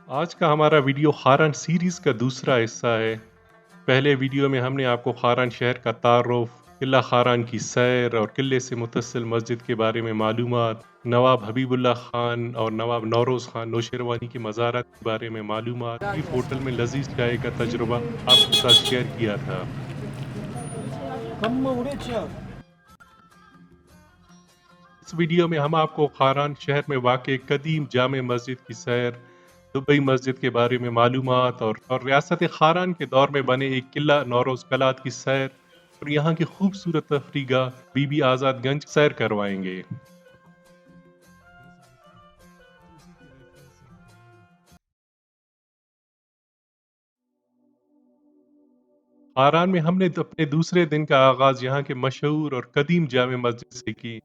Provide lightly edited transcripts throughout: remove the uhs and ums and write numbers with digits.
آج کا ہمارا ویڈیو خاران سیریز کا دوسرا حصہ ہے۔ پہلے ویڈیو میں ہم نے آپ کو خاران شہر کا تعارف، قلعہ خاران کی سیر اور قلعے سے متصل مسجد کے بارے میں معلومات، نواب حبیب اللہ خان اور نواب نوروز خان نوشیروانی کی مزارات کے بارے میں معلومات، شریف ہوٹل میں لذیذ چائے کا تجربہ آپ کے ساتھ شیئر کیا تھا۔ اس ویڈیو میں ہم آپ کو خاران شہر میں واقع قدیم جامع مسجد کی سیر، دبئی مسجد کے بارے میں معلومات اور ریاست خاران کے دور میں بنے ایک قلعہ نوروز قلعت کی سیر اور یہاں کی خوبصورت تفریح گاہ بی بی آزاد گنج سیر کروائیں گے۔ خاران میں ہم نے اپنے دوسرے دن کا آغاز یہاں کے مشہور اور قدیم جامع مسجد سے کی۔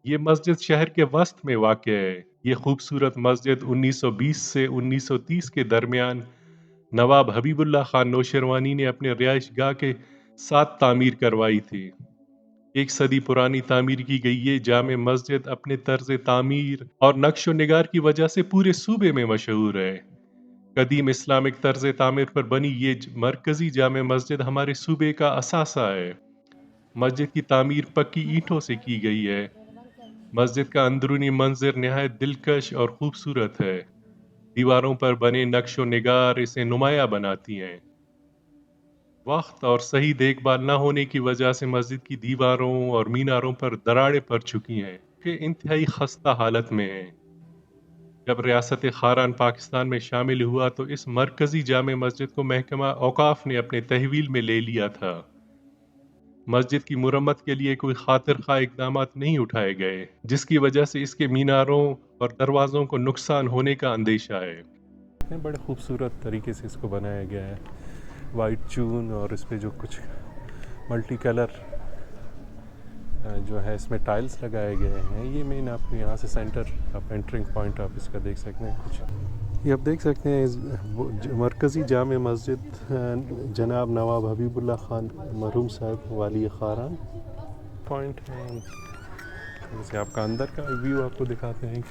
یہ مسجد شہر کے وسط میں واقع ہے۔ یہ خوبصورت مسجد 1920 سے 1930 کے درمیان نواب حبیب اللہ خان نوشیروانی نے اپنے رہائش گاہ کے ساتھ تعمیر کروائی تھی۔ ایک صدی پرانی تعمیر کی گئی یہ جامع مسجد اپنے طرز تعمیر اور نقش و نگار کی وجہ سے پورے صوبے میں مشہور ہے۔ قدیم اسلامک طرز تعمیر پر بنی یہ مرکزی جامع مسجد ہمارے صوبے کا اثاثہ ہے۔ مسجد کی تعمیر پکی اینٹوں سے کی گئی ہے۔ مسجد کا اندرونی منظر نہایت دلکش اور خوبصورت ہے۔ دیواروں پر بنے نقش و نگار اسے نمایاں بناتی ہیں۔ وقت اور صحیح دیکھ بھال نہ ہونے کی وجہ سے مسجد کی دیواروں اور میناروں پر دراڑیں پڑ چکی ہیں کہ انتہائی خستہ حالت میں ہیں۔ جب ریاست خاران پاکستان میں شامل ہوا تو اس مرکزی جامع مسجد کو محکمہ اوقاف نے اپنے تحویل میں لے لیا تھا۔ مسجد کی مرمت کے لیے کوئی خاطر خواہ اقدامات نہیں اٹھائے گئے، جس کی وجہ سے اس کے میناروں اور دروازوں کو نقصان ہونے کا اندیشہ ہے۔ بڑے خوبصورت طریقے سے اس کو بنایا گیا ہے، وائٹ چون اور اس پہ جو کچھ ملٹی کلر جو ہے اس میں ٹائلز لگائے گئے ہیں۔ یہ مین آپ کو یہاں سے سینٹر آپ انٹرنگ پوائنٹ آپ اس کا دیکھ سکتے ہیں کچھ۔ یہ آپ دیکھ سکتے ہیں مرکزی جامع مسجد جناب نواب حبیب اللہ خان مرحوم صاحب والی خاران پوائنٹ ہے۔ جیسے آپ کا اندر کا ویو آپ کو دکھاتے ہیں۔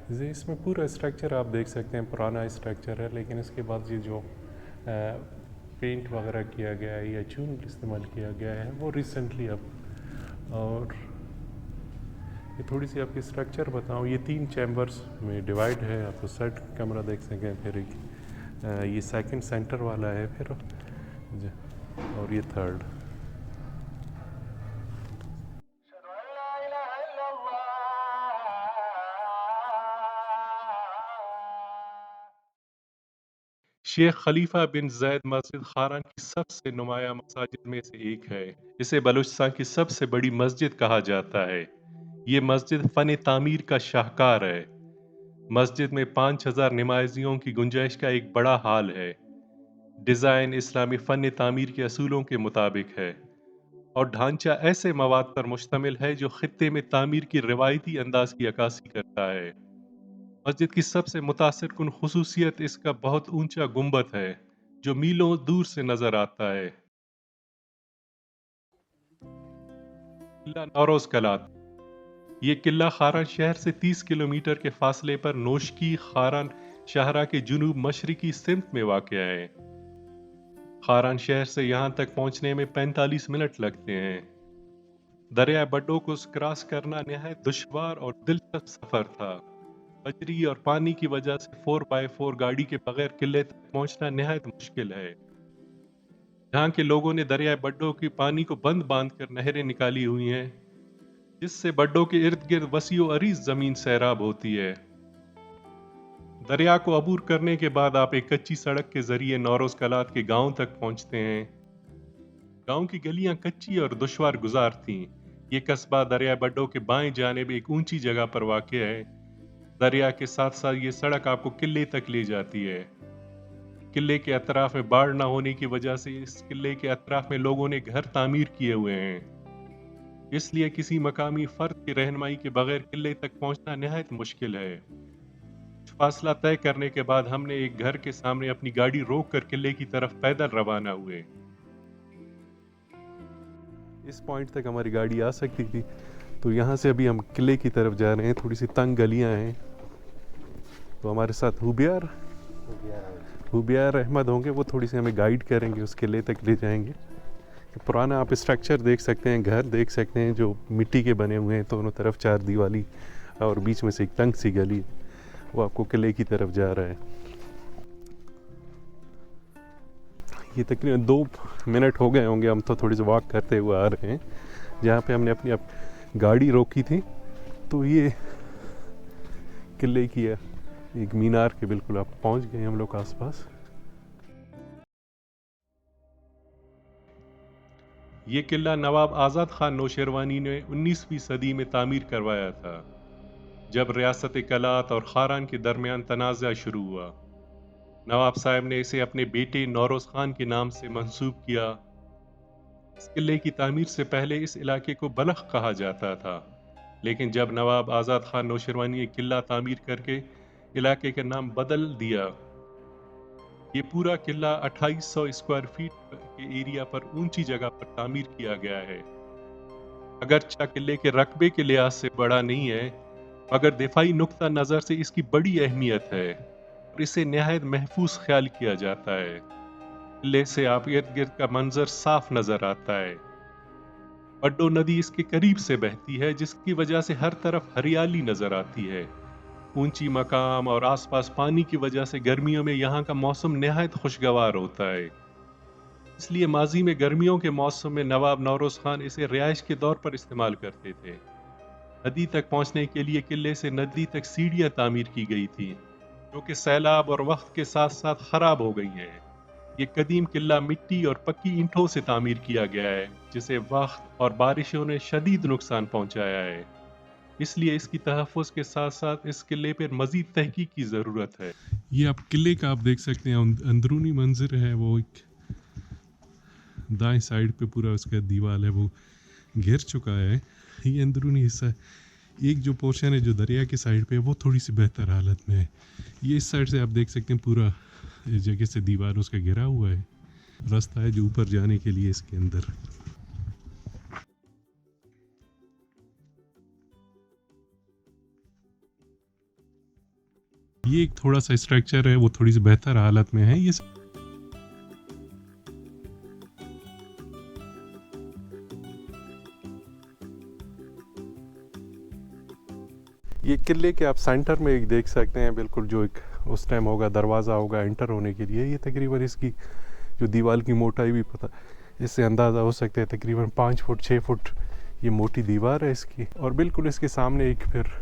اس میں پورا اسٹرکچر آپ دیکھ سکتے ہیں، پرانا اسٹرکچر ہے، لیکن اس کے بعد یہ جو پینٹ وغیرہ کیا گیا ہے یا چون استعمال کیا گیا ہے وہ ریسنٹلی اب، اور یہ تھوڑی سی آپ کی اسٹرکچر بتاؤں، یہ 3 چیمبرز میں ڈیوائڈ ہے۔ آپ کو سیٹ کیمرہ دیکھ سکیں، پھر ایک یہ سیکنڈ سینٹر والا ہے، پھر اور یہ تھرڈ۔ شیخ خلیفہ بن زید مسجد خاران کی سب سے نمایاں مساجد میں سے ایک ہے۔ اسے بلوچستان کی سب سے بڑی مسجد کہا جاتا ہے۔ یہ مسجد فن تعمیر کا شاہکار ہے۔ مسجد میں 5000 نمازیوں کی گنجائش کا ایک بڑا ہال ہے۔ ڈیزائن اسلامی فن تعمیر کے اصولوں کے مطابق ہے اور ڈھانچہ ایسے مواد پر مشتمل ہے جو خطے میں تعمیر کی روایتی انداز کی عکاسی کرتا ہے۔ مسجد کی سب سے متاثر کن خصوصیت اس کا بہت اونچا گنبد ہے جو میلوں دور سے نظر آتا ہے۔ قلعہ نوروز قلعت، یہ قلعہ خاران شہر سے 30 کلومیٹر کے فاصلے پر نوشکی خاران شاہراہ کے جنوب مشرقی سمت میں واقع ہے۔ خاران شہر سے یہاں تک پہنچنے میں 45 منٹ لگتے ہیں۔ دریائے بڈو کو کراس کرنا نہایت دشوار اور دلچسپ سفر تھا۔ بجری اور پانی کی وجہ سے 4x4 گاڑی کے بغیر قلعے تک پہنچنا نہایت مشکل ہے۔ یہاں کے لوگوں نے دریائے بڈو کے پانی کو بند باندھ کر نہریں نکالی ہوئی ہیں، جس سے بڈو کے ارد گرد وسیع و عریض زمین سیراب ہوتی ہے۔ دریا کو عبور کرنے کے بعد آپ ایک کچی سڑک کے ذریعے نوروز قلعت کے گاؤں تک پہنچتے ہیں۔ گاؤں کی گلیاں کچی اور دشوار گزار تھیں۔ یہ قصبہ دریائے بڈو کے بائیں جانب ایک اونچی جگہ پر واقع ہے۔ دریا کے ساتھ ساتھ یہ سڑک آپ کو قلعے تک لے جاتی ہے۔ قلعے کے اطراف میں باڑھ نہ ہونے کی وجہ سے اس قلعے کے اطراف میں لوگوں نے گھر تعمیر کیے ہوئے ہیں۔ اس لیے کسی مقامی فرد کی رہنمائی کے بغیر قلعے تک پہنچنا نہایت مشکل ہے۔ کچھ فاصلہ طے کرنے کے بعد ہم نے ایک گھر کے سامنے اپنی گاڑی روک کر قلعے کی طرف پیدل روانہ ہوئے۔ اس پوائنٹ تک ہماری گاڑی آ سکتی تھی تو یہاں سے ابھی ہم قلعے کی طرف جا رہے ہیں. تھوڑی سی تنگ گلیاں ہیں. تو ہمارے ساتھ ہوبیار احمد ہوں گے, وہ تھوڑی سی ہمیں گائیڈ کریں گے, اس قلعے تک لے جائیں گے. پرانا آپ اسٹرکچر دیکھ سکتے ہیں, گھر دیکھ سکتے ہیں جو مٹی کے بنے ہوئے ہیں, دونوں طرف 4 دیوالی اور بیچ میں سے ایک تنگ سی گلی, وہ آپ کو قلعے کی طرف جا رہا ہے. یہ تقریباً 2 منٹ ہو گئے ہوں گے, ہم تو تھوڑی سی واک کرتے ہوئے آ رہے ہیں. جہاں پہ ہم نے اپنی گاڑی روکی تھی, تو یہ قلعے کی ہے ایک مینار کے بالکل آپ پہنچ گئے ہم لوگ آس پاس. یہ قلعہ نواب آزاد خان نوشیروانی نے 19ویں صدی میں تعمیر کروایا تھا, جب ریاست کلات اور خاران کے درمیان تنازع شروع ہوا. نواب صاحب نے اسے اپنے بیٹے نوروز خان کے نام سے منسوب کیا. اس قلعے کی تعمیر سے پہلے اس علاقے کو بلخ کہا جاتا تھا, لیکن جب نواب آزاد خان نوشیروانی نے قلعہ تعمیر کر کے علاقے کا نام بدل دیا. یہ پورا قلعہ 2800 اسکوائر فیٹ کے ایریا پر اونچی جگہ پر تعمیر کیا گیا ہے. اگرچہ قلعے کے رقبے کے لحاظ سے بڑا نہیں ہے, مگر دفاعی نقطہ نظر سے اس کی بڑی اہمیت ہے اور اسے نہایت محفوظ خیال کیا جاتا ہے. قلعے سے آپ ارد گرد کا منظر صاف نظر آتا ہے. بڈو ندی اس کے قریب سے بہتی ہے, جس کی وجہ سے ہر طرف ہریالی نظر آتی ہے. اونچی مقام اور آس پاس پانی کی وجہ سے گرمیوں میں یہاں کا موسم نہایت خوشگوار ہوتا ہے. اس لیے ماضی میں گرمیوں کے موسم میں نواب نوروز خان اسے رہائش کے طور پر استعمال کرتے تھے. ندی تک پہنچنے کے لیے قلعے سے ندی تک سیڑھیاں تعمیر کی گئی تھیں, جو کہ سیلاب اور وقت کے ساتھ ساتھ خراب ہو گئی ہیں. یہ قدیم قلعہ مٹی اور پکی اینٹوں سے تعمیر کیا گیا ہے, جسے وقت اور بارشوں نے شدید نقصان پہنچایا ہے. اس لیے اس کی تحفظ کے ساتھ ساتھ اس قلعے پر مزید تحقیق کی ضرورت ہے. یہ آپ قلعے کا آپ دیکھ سکتے ہیں اندرونی منظر ہے, وہ ایک دائیں سائڈ پہ پورا اس کا دیوال ہے وہ گر چکا ہے. یہ اندرونی حصہ, ایک جو پورشن ہے جو دریا کے سائڈ پہ ہے وہ تھوڑی سی بہتر حالت میں ہے. یہ اس سائڈ سے آپ دیکھ سکتے ہیں پورا اس جگہ سے دیوار اس کا گرا ہوا ہے. راستہ ہے جو اوپر جانے کے لیے اس کے اندر. یہ ایک تھوڑا سا اسٹرکچر ہے, وہ تھوڑی سی بہتر حالت میں ہے. یہ قلعے کے آپ سینٹر میں ایک دیکھ سکتے ہیں, بالکل جو ایک اس ٹائم ہوگا دروازہ ہوگا انٹر ہونے کے لیے. یہ تقریباً اس کی جو دیوار کی موٹائی بھی پتہ, اس سے اندازہ ہو سکتا ہے تقریباً 5 فٹ 6 فٹ یہ موٹی دیوار ہے اس کی. اور بالکل اس کے سامنے ایک پھر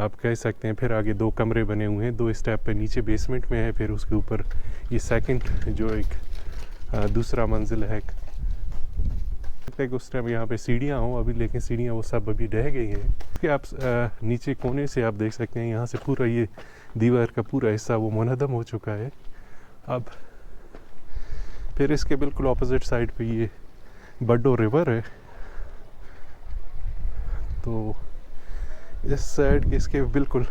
آپ کہہ سکتے ہیں پھر آگے 2 کمرے بنے ہوئے ہیں, 2 اسٹیپ پہ نیچے بیسمنٹ میں ہے, پھر اس کے اوپر یہ سیکنڈ جو ایک دوسرا منزل ہے. اس ٹائم یہاں پہ سیڑھیاں ہوں ابھی, لیکن سیڑھیاں وہ سب ابھی ڈہ گئی ہیں. کہ آپ نیچے کونے سے آپ دیکھ سکتے ہیں یہاں سے پورا یہ دیوار کا پورا حصہ وہ منہدم ہو چکا ہے. اب پھر اس کے بالکل اپوزٹ سائڈ پہ یہ بڈو ریور ہے, تو اس سائڈ اس کے بالکل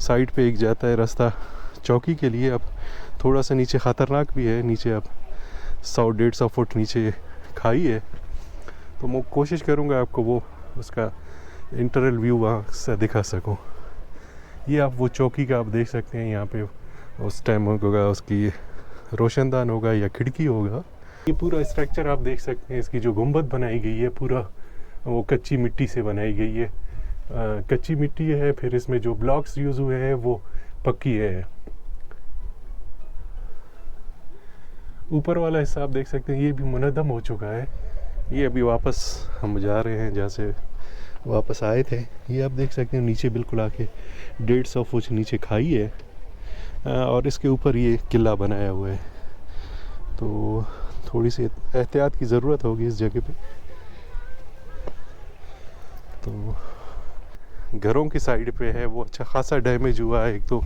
سائڈ پہ ایک جاتا ہے راستہ چوکی کے لیے. اب تھوڑا سا نیچے خطرناک بھی ہے, نیچے اب 100-150 فٹ نیچے کھائی ہے, تو میں کوشش کروں گا آپ کو وہ اس کا انٹرل ویو وہاں سے دکھا سکوں. یہ آپ وہ چوکی کا آپ دیکھ سکتے ہیں, یہاں پہ اس ٹائم ہوگا اس کی روشن دان ہوگا یا کھڑکی ہوگا. یہ پورا اسٹرکچر آپ دیکھ سکتے ہیں, اس کی جو گنبد بنائی گئی ہے پورا وہ کچی مٹی سے بنائی گئی ہے. کچی مٹی ہے, پھر اس میں جو بلاکس یوز ہوئے ہیں وہ پکی ہے. اوپر والا حصہ آپ دیکھ سکتے ہیں یہ بھی منہدم ہو چکا ہے. یہ ابھی واپس ہم جا رہے ہیں جہاں سے واپس آئے تھے. یہ آپ دیکھ سکتے ہیں نیچے بالکل آ کے 150 فٹ نیچے کھائی ہے, اور اس کے اوپر یہ قلعہ بنایا ہوا ہے. تو تھوڑی سی احتیاط کی ضرورت ہوگی اس جگہ پہ. تو گھروں کی سائڈ پہ ہے وہ اچھا خاصا ڈیمیج ہوا ہے. ایک تو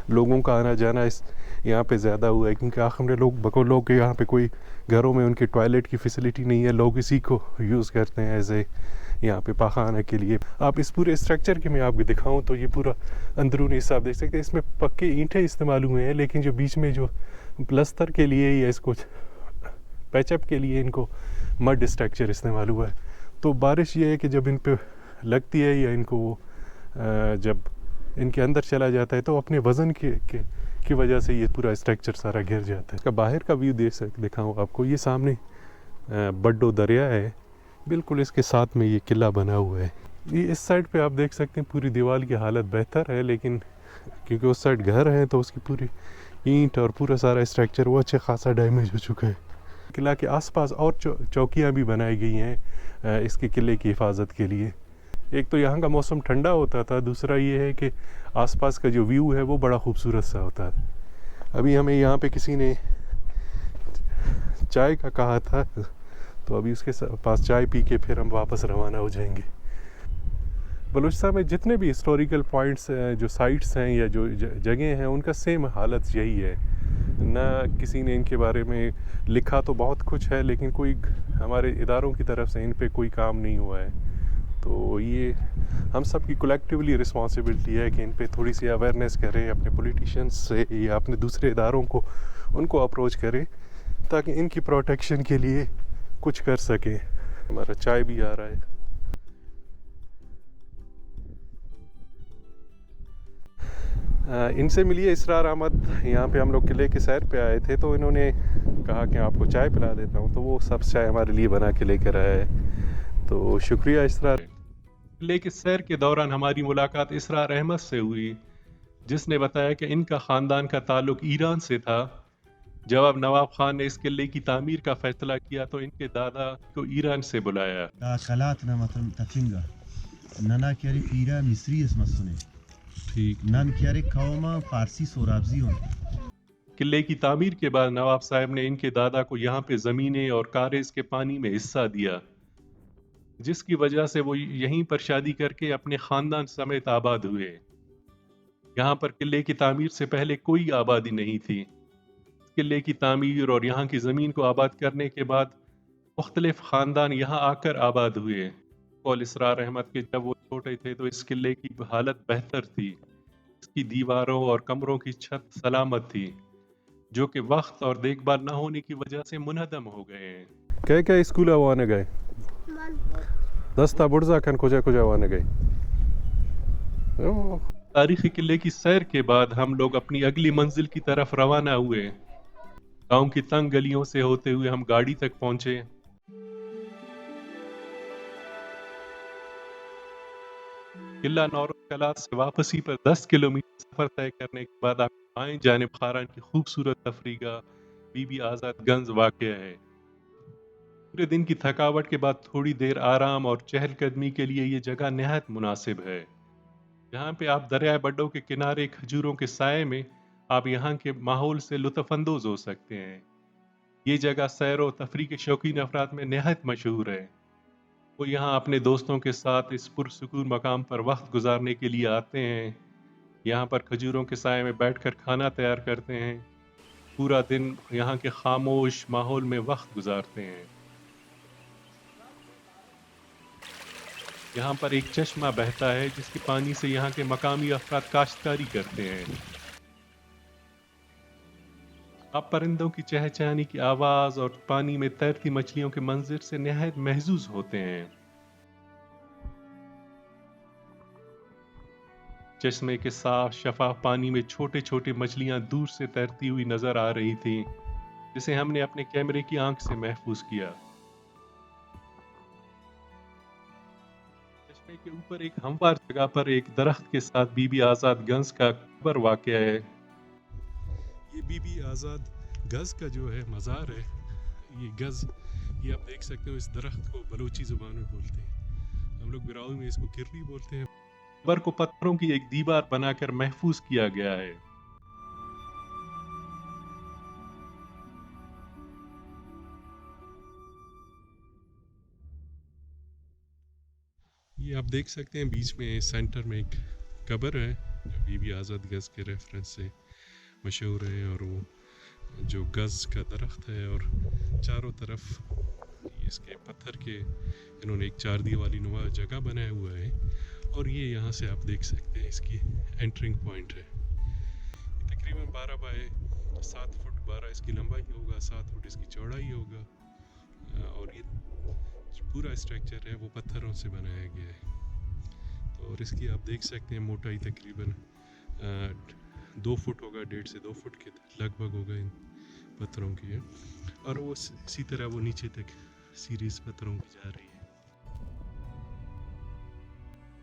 لوگوں کا آنا جانا اس یہاں پہ زیادہ ہوا ہے, کیونکہ آخر میں لوگ یہاں پہ کوئی گھروں میں ان کے ٹوائلٹ کی فیسلٹی نہیں ہے, لوگ اسی کو یوز کرتے ہیں ایز اے یہاں پہ پاخانہ کے لیے. آپ اس پورے اسٹرکچر کے میں آپ کو دکھاؤں تو یہ پورا اندرونی حصہ آپ دیکھ سکتے ہیں, اس میں پکے اینٹیں استعمال ہوئے ہیں, لیکن جو بیچ میں جو پلستر کے لیے یا اس کو پیچ اپ کے لیے ان کو مڈ اسٹرکچر استعمال ہوا ہے, تو بارش یہ ہے کہ جب ان پہ لگتی ہے یا ان کو جب ان کے اندر چلا جاتا ہے تو اپنے وزن کی وجہ سے یہ پورا اسٹرکچر سارا گر جاتا ہے. اس کا باہر کا ویو دکھاؤں آپ کو. یہ سامنے بڈو دریا ہے, بالکل اس کے ساتھ میں یہ قلعہ بنا ہوا ہے. یہ اس سائڈ پہ آپ دیکھ سکتے ہیں پوری دیوار کی حالت بہتر ہے, لیکن کیونکہ اس سائڈ گھر ہے تو اس کی پوری اینٹ اور پورا سارا اسٹرکچر وہ اچھے خاصا ڈیمیج ہو چکا ہے. قلعہ کے آس پاس اور چوکیاں بھی بنائی گئی ہیں اس کے قلعے کی حفاظت کے لیے. ایک تو یہاں کا موسم ٹھنڈا ہوتا تھا, دوسرا یہ ہے کہ آس پاس کا جو ویو ہے وہ بڑا خوبصورت سا ہوتا ہے. ابھی ہمیں یہاں پہ کسی نے چائے کا کہا تھا, تو ابھی اس کے پاس چائے پی کے پھر ہم واپس روانہ ہو جائیں گے. بلوچستان میں جتنے بھی ہسٹوریکل پوائنٹس جو سائٹس ہیں یا جو جگہیں ہیں ان کا سیم حالت یہی ہے. نہ کسی نے ان کے بارے میں لکھا تو بہت کچھ ہے, لیکن کوئی ہمارے اداروں کی طرف سے ان پہ کوئی کام نہیں ہوا ہے. تو یہ ہم سب کی کولیکٹیولی رسپانسبلٹی ہے کہ ان پہ تھوڑی سی اویئرنیس کریں, اپنے پولیٹیشینس سے یا اپنے دوسرے اداروں کو ان کو اپروچ کریں تاکہ ان کی پروٹیکشن کے لیے کچھ کر سکیں. ہمارا چائے بھی آ رہا ہے. ان سے ملیے اسرار احمد, یہاں پہ ہم لوگ قلعے کے سیر پہ آئے تھے, تو انہوں نے کہا کہ آپ کو چائے پلا دیتا ہوں, تو وہ سب چائے ہمارے لیے بنا کے لے کر آیا ہے. تو شکریہ اسرار. قلعے کے سیر کے دوران ہماری ملاقات اسرار احمد سے ہوئی, جس نے بتایا کہ ان کا خاندان کا تعلق ایران سے تھا. جب اب نواب خان نے اس قلعے کی تعمیر کا فیصلہ کیا تو ان کے دادا کو ایران سے بلایا. نانا کیاری پیرا مصری اس مسنے ٹھیک. نان کیاری کھاوما فارسی سورابزی ہوں. قلعے کی تعمیر کے بعد نواب صاحب نے ان کے دادا کو یہاں پہ زمینیں اور کارز کے پانی میں حصہ دیا, جس کی وجہ سے وہ یہیں پر شادی کر کے اپنے خاندان سمیت آباد ہوئے. یہاں پر قلعے کی تعمیر سے پہلے کوئی آبادی نہیں تھی. قلعے کی تعمیر اور یہاں کی زمین کو آباد کرنے کے بعد مختلف خاندان یہاں آ کر آباد ہوئے. قول اسرار احمد کے جب وہ چھوٹے تھے تو اس قلعے کی حالت بہتر تھی. اس کی دیواروں اور کمروں کی چھت سلامت تھی, جو کہ وقت اور دیکھ بھال نہ ہونے کی وجہ سے منہدم ہو گئے ہیں. کیا اسکول وانے گئے دستا برزا کن کجا وانے گئے. تاریخی قلعے کی سیر کے بعد ہم لوگ اپنی اگلی منزل کی طرف روانہ ہوئے. گاؤں کی تنگ گلیوں سے ہوتے ہوئے ہم گاڑی تک پہنچے. قلعہ نورو کلات سے واپسی پر 10 کلومیٹر سفر طے کرنے کے بعد آپ بائیں جانب خاران کی خوبصورت تفریح بی بی آزاد گنج واقع ہے. پورے دن کی تھکاوٹ کے بعد تھوڑی دیر آرام اور چہل قدمی کے لیے یہ جگہ نہایت مناسب ہے. یہاں پہ آپ دریائے بڈو کے کنارے کھجوروں کے سائے میں آپ یہاں کے ماحول سے لطف اندوز ہو سکتے ہیں. یہ جگہ سیر و تفریح کے شوقین افراد میں نہایت مشہور ہے. وہ یہاں اپنے دوستوں کے ساتھ اس پرسکون مقام پر وقت گزارنے کے لیے آتے ہیں. یہاں پر کھجوروں کے سائے میں بیٹھ کر کھانا تیار کرتے ہیں. پورا دن یہاں کے خاموش ماحول میں وقت گزارتے ہیں. یہاں پر ایک چشمہ بہتا ہے جس کے پانی سے یہاں کے مقامی افراد کاشتکاری کرتے ہیں. آپ پرندوں کی چہچہانی کی آواز اور پانی میں تیرتی مچھلیوں کے منظر سے نہایت محظوظ ہوتے ہیں. چشمے کے صاف شفاف پانی میں چھوٹے چھوٹے مچھلیاں دور سے تیرتی ہوئی نظر آ رہی تھیں, جسے ہم نے اپنے کیمرے کی آنکھ سے محفوظ کیا. چشمے کے اوپر ایک ہموار جگہ پر ایک درخت کے ساتھ بی بی آزاد گنج کا قبر واقع ہے. یہ بی بی آزاد گز کا جو ہے مزار ہے, یہ گز یہ آپ دیکھ سکتے ہو. اس درخت کو بلوچی زبان میں بولتے ہیں, ہم لوگ براؤی میں اس کو کرلی بولتے ہیں. قبر کو پتھروں کی ایک دیوار بنا کر محفوظ کیا گیا ہے. یہ آپ دیکھ سکتے ہیں بیچ میں سینٹر میں ایک قبر ہے جو بی بی آزاد گز کے ریفرنس سے مشہور ہے, اور وہ جو گز کا درخت ہے اور چاروں طرف اس کے پتھر کے انہوں نے ایک 4 دیوالی نما جگہ بنایا ہوا ہے. اور یہ یہاں سے آپ دیکھ سکتے ہیں اس کی انٹرنگ پوائنٹ ہے. تقریباً 12 بائی 7 فٹ 12 اس کی لمبائی ہوگا, 7 فٹ اس کی چوڑائی ہوگا, اور یہ پورا اسٹرکچر ہے وہ پتھروں سے بنایا گیا ہے. تو اور اس کی آپ دیکھ سکتے ہیں موٹائی تقریباً 2 فٹ ہوگا, 1.5 سے 2 فٹ کے لگ بھگ ہوگا ان پتھروں کی ہے. اور وہ اسی طرح وہ نیچے تک سیریز پتھروں کی جا رہی ہے.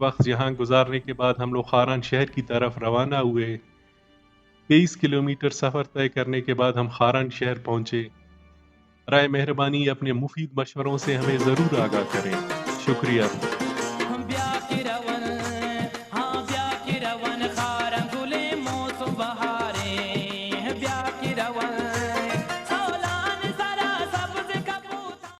وقت یہاں گزارنے کے بعد ہم لوگ خاران شہر کی طرف روانہ ہوئے. 23 کلومیٹر سفر طے کرنے کے بعد ہم خاران شہر پہنچے. برائے مہربانی اپنے مفید مشوروں سے ہمیں ضرور آگاہ کریں. شکریہ.